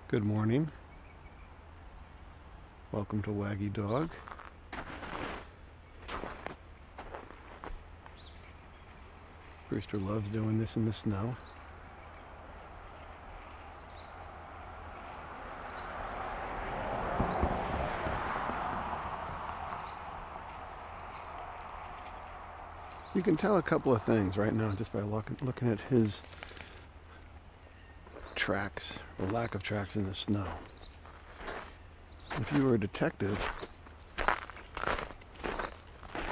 Good morning. Welcome to Waggy Dog. Brewster loves doing this in the snow. You can tell a couple of things right now just by looking at his tracks or lack of tracks in the snow. If you were a detective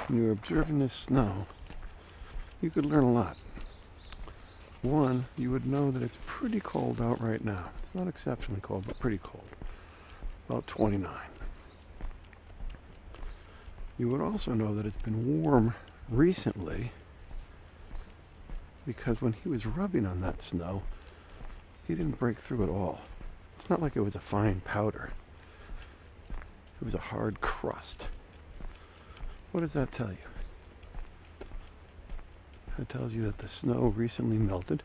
and you were observing this snow, you could learn a lot. One, you would know that it's pretty cold out right now. It's not exceptionally cold, but pretty cold. About 29. You would also know that it's been warm recently because when he was rubbing on that snow, he didn't break through at all. It's not like it was a fine powder. It was a hard crust. What does that tell you? It tells you that the snow recently melted.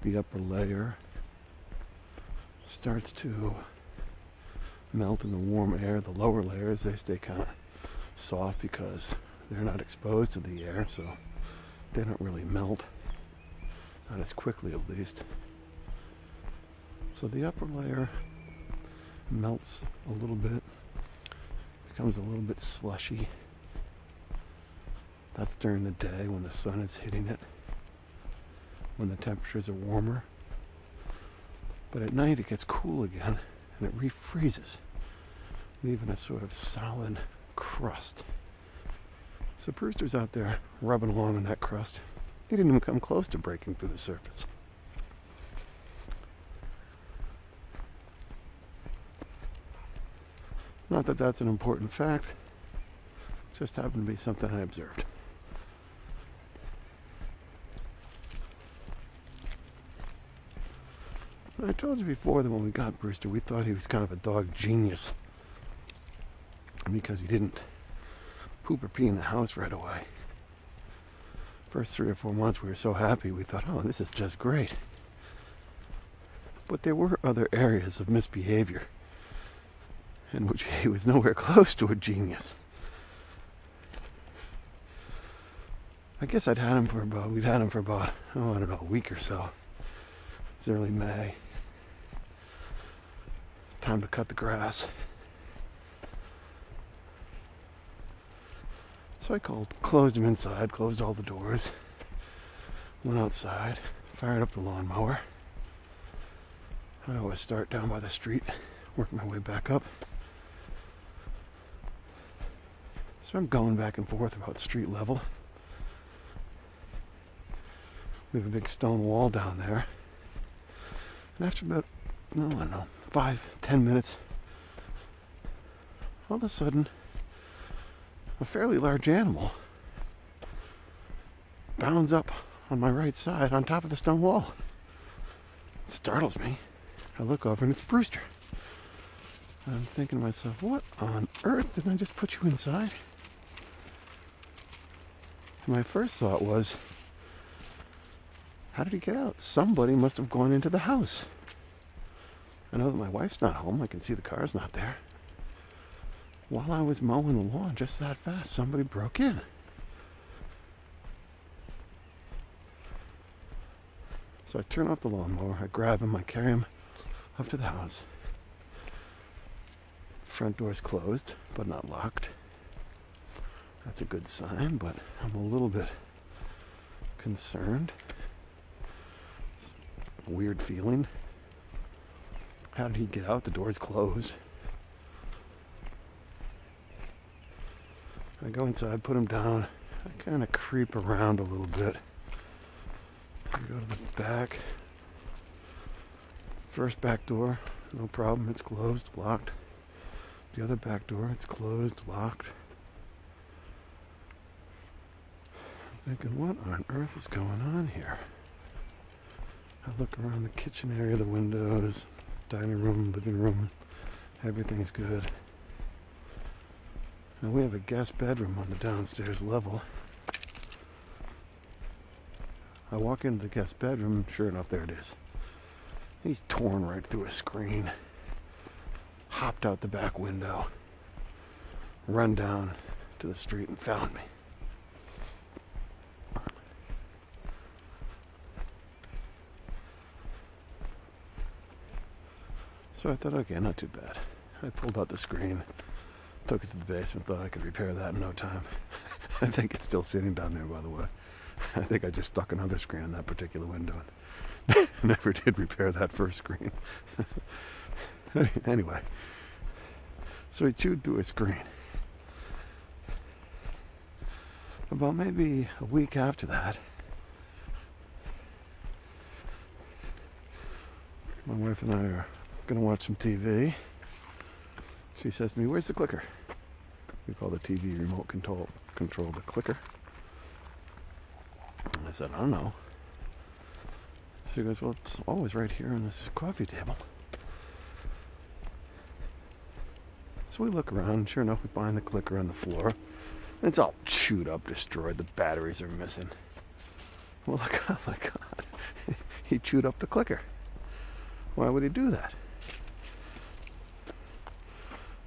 The upper layer starts to melt in the warm air. The lower layers, they stay kind of soft because they're not exposed to the air, so they don't really melt. Not as quickly, at least. So the upper layer melts a little bit, becomes a little bit slushy. That's during the day when the sun is hitting it, when the temperatures are warmer. But at night it gets cool again and it refreezes, leaving a sort of solid crust. So Brewster's out there rubbing along in that crust. He didn't even come close to breaking through the surface. Not that that's an important fact, it just happened to be something I observed. I told you before that when we got Brewster, we thought he was kind of a dog genius because he didn't poop or pee in the house right away. First 3 or 4 months we were so happy, we thought, oh, this is just great. But there were other areas of misbehavior in which he was nowhere close to a genius. I guess we'd had him for about, I don't know, a week or so. It was early May. Time to cut the grass. So I closed him inside, closed all the doors, went outside, fired up the lawnmower. I always start down by the street, work my way back up. So I'm going back and forth about street level. We have a big stone wall down there. And after about, 5-10 minutes, all of a sudden, a fairly large animal bounds up on my right side on top of the stone wall. It startles me. I look over and it's Brewster. I'm thinking to myself, what on earth did I just put you inside? And my first thought was, how did he get out? Somebody must have gone into the house. I know that my wife's not home. I can see the car's not there. While I was mowing the lawn just that fast, somebody broke in. So I turn off the lawnmower, I grab him, I carry him up to the house. The front door's closed, but not locked. That's a good sign, but I'm a little bit concerned. It's a weird feeling. How did he get out? The door's closed. I go inside, put him down. I kind of creep around a little bit. I go to the back. First back door, no problem. It's closed, locked. The other back door, it's closed, locked. I'm thinking, what on earth is going on here? I look around the kitchen area, the windows, dining room, living room. Everything's good. Now we have a guest bedroom on the downstairs level. I walk into the guest bedroom, and sure enough, there it is. He's torn right through a screen, hopped out the back window, run down to the street and found me. So I thought, okay, not too bad. I pulled out the screen, took it to the basement, thought I could repair that in no time. I think it's still sitting down there, by the way. I think I just stuck another screen in that particular window and never did repair that first screen. Anyway, so he chewed through a screen. About maybe a week after that, my wife and I are going to watch some TV. She says to me, "Where's the clicker?" We call the TV remote control the clicker. And I said, "I don't know." She goes, "Well, it's always right here on this coffee table." So we look around, sure enough, we find the clicker on the floor. And it's all chewed up, destroyed, the batteries are missing. Well, like, oh my God, he chewed up the clicker. Why would he do that?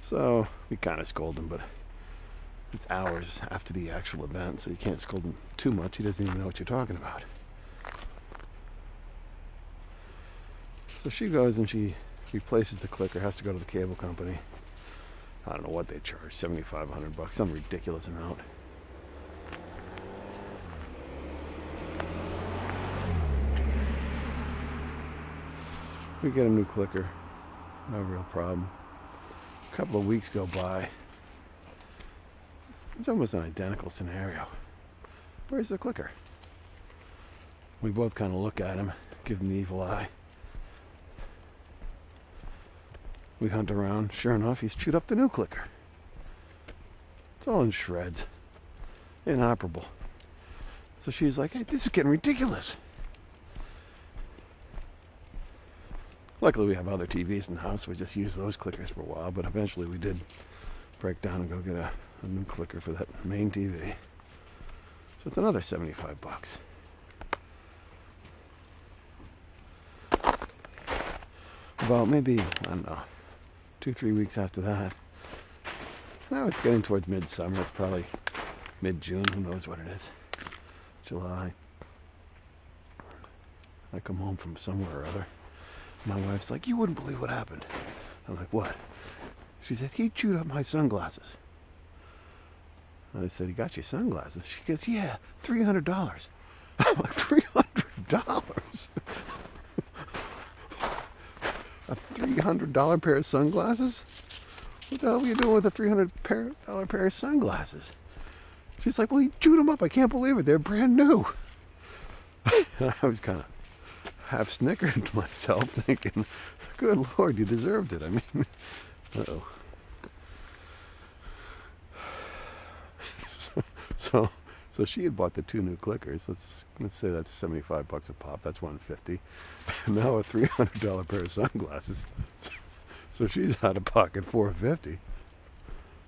So we kind of scold him, but it's hours after the actual event, so you can't scold him too much. He doesn't even know what you're talking about. So she goes and she replaces the clicker, has to go to the cable company. I don't know what they charge, $7,500, some ridiculous amount. We get a new clicker, no real problem. A couple of weeks go by. It's almost an identical scenario. Where's the clicker? We both kind of look at him, give him the evil eye. We hunt around. Sure enough, he's chewed up the new clicker. It's all in shreds. Inoperable. So she's like, "Hey, this is getting ridiculous." Luckily, we have other TVs in the house, so we just use those clickers for a while, but eventually we did break down and go get a new clicker for that main TV. So it's another $75. About maybe, I don't know, 2-3 weeks after that. Now it's getting towards midsummer. It's probably mid-June. Who knows what it is? July. I come home from somewhere or other. My wife's like, "You wouldn't believe what happened." I'm like, "What?" She said, "He chewed up my sunglasses." I said, "He got you sunglasses?" She goes, "Yeah, $300. I'm like, $300? A $300 pair of sunglasses? What the hell are you doing with a $300 pair of sunglasses? She's like, "Well, he chewed them up. I can't believe it. They're brand new." And I was kind of half snickered to myself, thinking, "Good Lord, you deserved it." I mean, uh-oh. So she had bought the two new clickers. Let's say that's $75 a pop. That's $150. And now a $300 pair of sunglasses. So she's out of pocket $450.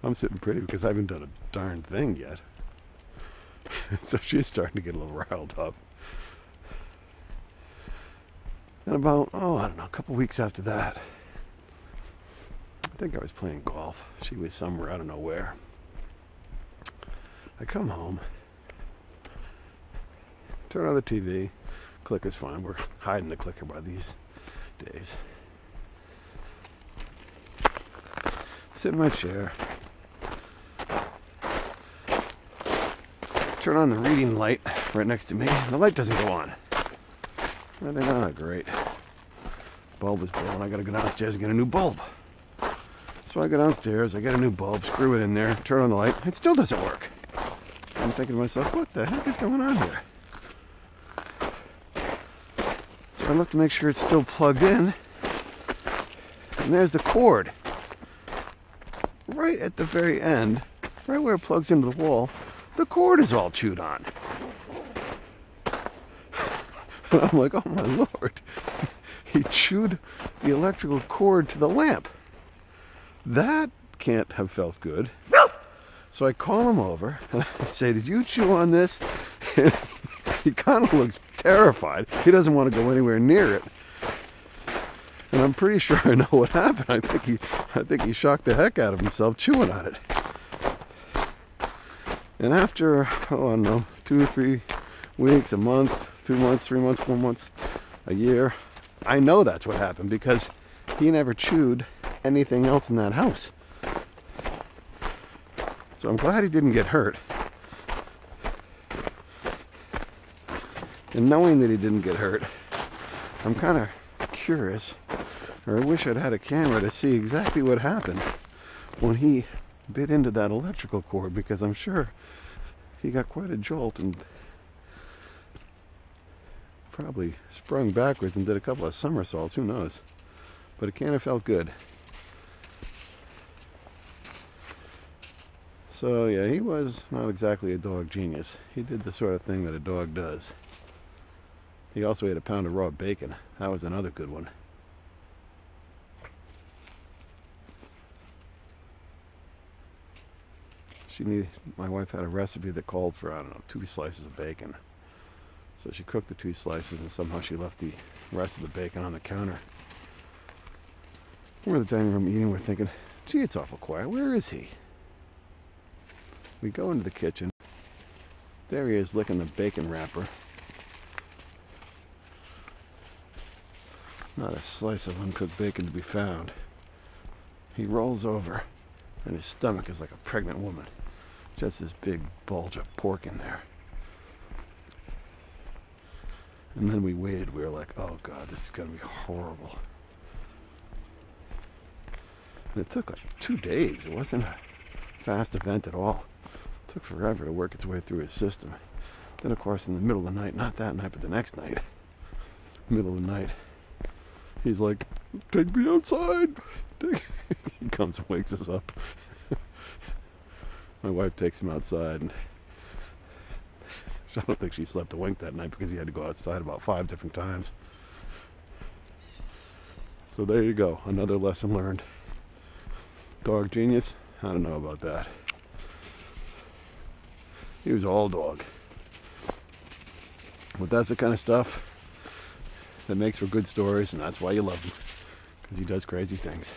I'm sitting pretty because I haven't done a darn thing yet. So she's starting to get a little riled up. And about, I don't know, a couple weeks after that, I think I was playing golf. She was somewhere, I don't know where. I come home, turn on the TV, clicker's fine. We're hiding the clicker by these days. Sit in my chair, turn on the reading light right next to me, and the light doesn't go on. I think, "Oh, great. Bulb is blown. I gotta go downstairs and get a new bulb." So I go downstairs, I get a new bulb, screw it in there, turn on the light. It still doesn't work. I'm thinking to myself, what the heck is going on here? So I look to make sure it's still plugged in. And there's the cord. Right at the very end, right where it plugs into the wall, the cord is all chewed on. And I'm like, "Oh my Lord." He chewed the electrical cord to the lamp. That can't have felt good. So I call him over and I say, "Did you chew on this?" He kind of looks terrified. He doesn't want to go anywhere near it. And I'm pretty sure I know what happened. I think he shocked the heck out of himself chewing on it. And after, oh, I don't know, 2 or 3 weeks, a month, 2 months, 3 months, 4 months, a year, I know that's what happened because he never chewed anything else in that house. So I'm glad he didn't get hurt. And knowing that he didn't get hurt, I'm kind of curious, or I wish I'd had a camera to see exactly what happened when he bit into that electrical cord, because I'm sure he got quite a jolt and probably sprung backwards and did a couple of somersaults, who knows. But it can't have felt good. So yeah, he was not exactly a dog genius. He did the sort of thing that a dog does. He also ate a pound of raw bacon. That was another good one. My wife had a recipe that called for, I don't know, 2 slices of bacon. So she cooked the 2 slices and somehow she left the rest of the bacon on the counter. We're in the dining room eating, we're thinking, gee, it's awful quiet. Where is he? We go into the kitchen. There he is, licking the bacon wrapper. Not a slice of uncooked bacon to be found. He rolls over, and his stomach is like a pregnant woman. Just this big bulge of pork in there. And then we waited. We were like, oh God, this is going to be horrible. And it took like 2 days. It wasn't a fast event at all. It took forever to work its way through his system. Then, of course, in the middle of the night, not that night, but the next night, middle of the night, he's like, take me outside. He comes and wakes us up. My wife takes him outside, and I don't think she slept a wink that night because he had to go outside about 5 different times. So there you go, another lesson learned. Dog genius? I don't know about that. He was all dog. But that's the kind of stuff that makes for good stories, and that's why you love him, because he does crazy things.